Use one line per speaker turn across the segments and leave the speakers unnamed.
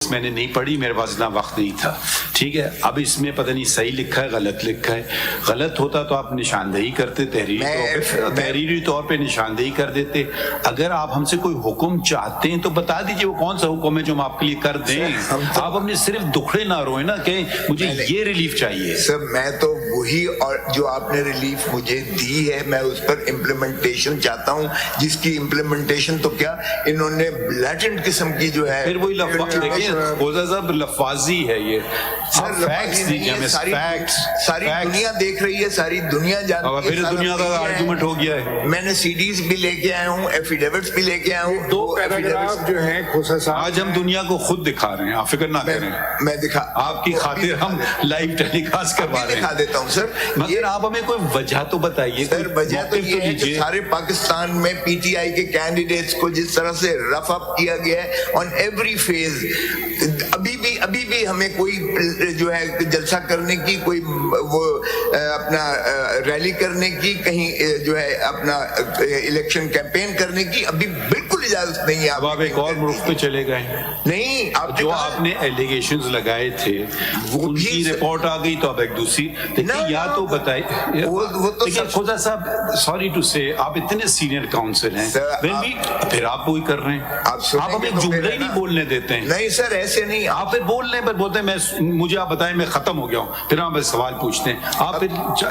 Notice میں نے نہیں پڑھی, میرے پاس اتنا وقت نہیں تھا, ٹھیک ہے. اب اس میں پتہ نہیں صحیح لکھا ہے غلط لکھا ہے. غلط ہوتا تو آپ نشاندہی کرتے, تحریری طور پہ نشاندہی کر دیتے. اگر آپ ہم سے کوئی حکم چاہتے ہیں تو بتا دیجئے وہ کون سا حکم ہے جو ہم آپ کے لیے کر دیں. آپ اپنے صرف دکھڑے نہ روئیں نا کہ مجھے یہ ریلیف چاہیے.
سر میں تو وہی, اور جو آپ نے ریلیف مجھے دی ہے میں اس پر امپلیمنٹیشن چاہتا ہوں, جس کی امپلیمنٹیشن تو کیا انہوں نے بلیٹنٹ قسم کی جو ہے,
پھر وہی دیکھیں خوزہ صاحب لفاظی ہے یہ.
ساری دنیا دیکھ رہی ہے, ساری دنیا جانتی ہے.
پھر دنیا کا آرگومنٹ ہو گیا ہے.
میں نے سی ڈیز بھی لے کے آیا ہوں, ایفیڈیوٹس بھی لے کے آیا ہوں.
2 پیراگراف جو ہیں خوزہ صاحب,
آج ہم دنیا کو خود دکھا رہے ہیں, آپ فکر نہ کریں.
میں دکھا
آپ کی خاطر ہم لائیو ٹیلی کاسٹ کروا رہے ہیں.
دکھا دیتا ہوں سر,
مگر آپ ہمیں کوئی وجہ تو بتائیے.
سر وجہ تو یہ ہے کہ سارے پاکستان میں پی ٹی آئی کے کینڈیڈیٹس کو جس طرح سے رف اپ کیا گیا ہے آن ایوری فیز, ابھی بھی ہمیں کوئی جو ہے جلسہ کرنے کی, کوئی وہ اپنا ریلی کرنے کی, کہیں جو ہے اپنا الیکشن کیمپین کرنے کی ابھی بالکل اجازت نہیں ہے.
اب آپ ایک اور ملک پہ چلے گئے
نہیں,
جو آپ نے ایلیگیشنز لگائے تھے ان کی رپورٹ آ گئی تو اب ایک دوسری یا تو بتائیے. خدا صاحب سوری ٹو سے, آپ اتنے سینئر کاؤنسل ہیں, پھر آپ وہی کر رہے ہیں, آپ ہمیں جملے ہی نہیں بولنے دیتے ہیں.
نہیں سر ایسے نہیں,
آپ پھر بول رہے ہیں, پھر بولتے ہیں مجھے آپ بتائیں میں ختم ہو گیا ہوں, پھر ہم سوال پوچھتے ہیں, آپ پھر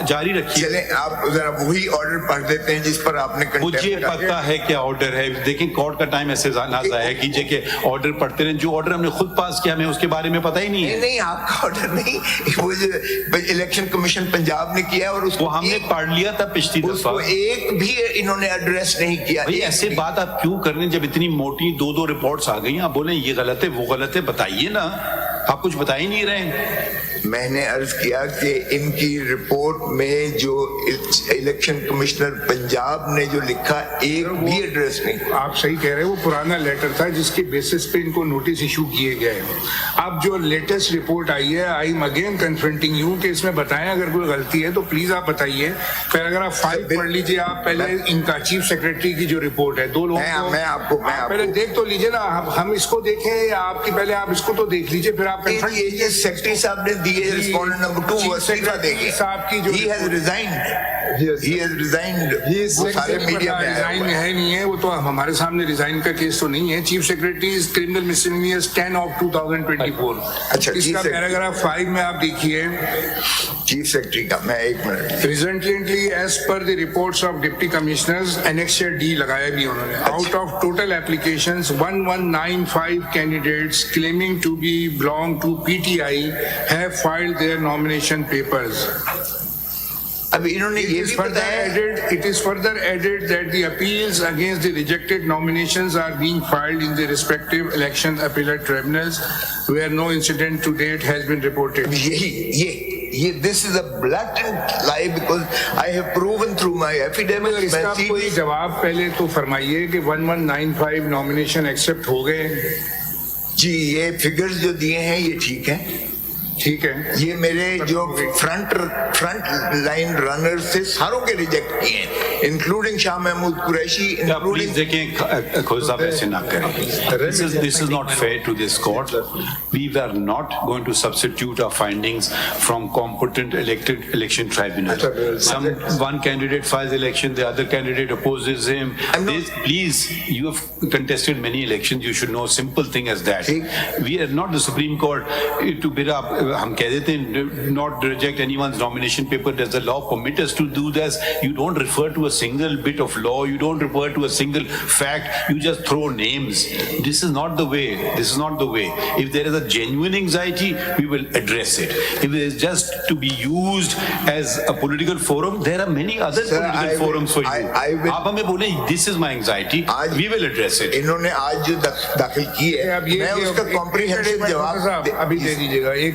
جاری رکھیے.
چلیں آپ ذرا وہی آرڈر پڑھ دیتے ہیں جس پر آپ نے.
مجھے پتا ہے کیا آرڈر ہے, دیکھیں کورٹ کا ٹائم ایسے نہ ضائع کیجیے کہ آرڈر پڑھتے رہیں. جو آرڈر ہم نے خود پاس کیا ہمیں اس کے بارے میں پتہ ہی نہیں ہے.
نہیں آپ کا آرڈر نہیں, وہ جو الیکشن کمیشن پنجاب نے کیا اور اس
کو ہم نے پڑھ لیا تھا پچھلی دفعہ,
ایک بھی انہوں نے ایڈریس نہیں کیا.
ایسے بات آپ کیوں کر رہے ہیں جب اتنی موٹی 2 رپورٹس آ گئی, آپ بولیں یہ غلط ہے وہ غلط ہے, بتائیے نا, آپ کچھ بتا ہی نہیں رہے.
میں نے عرض کیا کہ ان کی رپورٹ میں جو الیکشن کمشنر پنجاب نے جو لکھا ایک بھی ایڈریس نہیں.
آپ صحیح کہہ رہے ہیں, وہ پرانا لیٹر تھا جس کے بیسس پہ ان کو نوٹس ایشو کیے گئے. اب جو لیٹسٹ رپورٹ آئی ہے, I am again confronting you کہ اس میں بتائیں اگر کوئی غلطی ہے تو پلیز آپ بتائیے. پیراگراف 5 پڑھ لیجیے آپ پہلے, ان کا چیف سیکرٹری کی جو رپورٹ ہے, 2 لوگوں
میں آپ کو
پہلے دیکھ تو لیجیے نا, ہم اس کو دیکھیں یا آپ کی پہلے آپ اس کو تو دیکھ لیجیے, پھر آپ
یہ سیکرٹری صاحب نے دیے رسپونڈنٹ نمبر 2 وسیفہ دے گی
صاحب کی جو
he has resigned وہ سارے میڈیا میں
ریزائن ہے نہیں ہے, وہ تو ہمارے سامنے ریزائن کا کیس تو نہیں ہے. Chief secretary is criminal misdemeanours 10 of 2024.
اچھا,
اس کا پیراگراف 5 میں آپ دیکھیے
چیف سیکرٹری کا, میں ایک minute.
Presently, as per the reports of Deputy Commissioners, Annexure D لگایا بھی انہوں نے. Out of total applications, 1195 candidates claiming to be belong to PTI have filed their nomination papers.
اب انہوں نے یہ بھی بتایا,
it is further added that the appeals against the rejected nominations are being filed in the respective election appellate tribunals where no incident to date has been reported.
یہ this is a blatant lie because I have proven through my affidavit.
اس کا کوئی جواب پہلے تو فرمائیے کہ 1195 nomination accept ہو گئے.
جی یہ فگرز جو دیے ہیں یہ ٹھیک ہیں,
ٹھیک ہے.
یہ میرے جو فرنٹ لائن رنر سے ساروں کے ریجیکٹ کیے ہیں, انکلوڈنگ شاہ محمود قریشی.
پلیز دیکھیں خود صاحب ایسے نہ کریں. This is not fair to this court. We were not going to substitute our findings from competent elected election tribunal. One candidate files election, the other candidate opposes him. Please, you have contested many elections. You should know a simple thing as that. We are not the Supreme Court to bid up. ہم کہہ دیتے ہیں not reject anyone's nomination paper. Does the law permit us to do this? You don't refer to a single bit of law. You don't refer to a single fact. You just throw names. This is not the way. This is not the way. If there is a genuine anxiety, we will address it. If it is just to be used as a political forum, there are many other political forums for you. آپ ہمیں بولیں this is my anxiety. We will address it.
انہوں نے آج جو داخل کی ہے, میں اس کا comprehensive جواب
ابھی دے دیجیے گا. ایک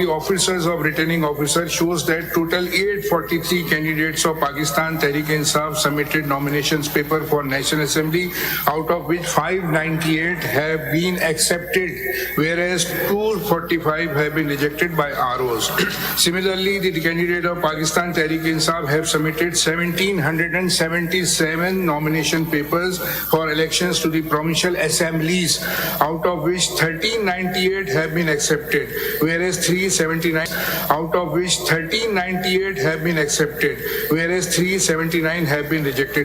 the officers of returning officer shows that total 843 candidates of Pakistan Tehreek-e-Insaf submitted nominations paper for National Assembly, out of which 598 have been accepted, whereas 245 have been rejected by ROs. Similarly, the candidate of Pakistan Tehreek-e-Insaf have submitted 1777 nomination papers for elections to the provincial assemblies, out of which 1398 have been accepted, whereas 379 have been rejected.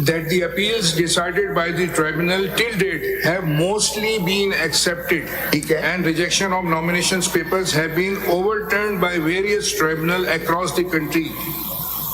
That the appeals decided by the tribunal till date have mostly been accepted, and rejection of nominations papers have been overturned by various tribunals across the country.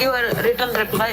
give a written reply?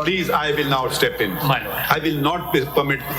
Please, I will now step in. I will not permit a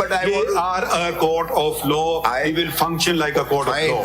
but I
We
want to-
are a court of law. We will function like a court of
Fine,
law.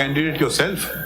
candidate yourself?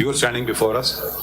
You are standing before us.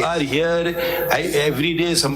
are here every day. Somebody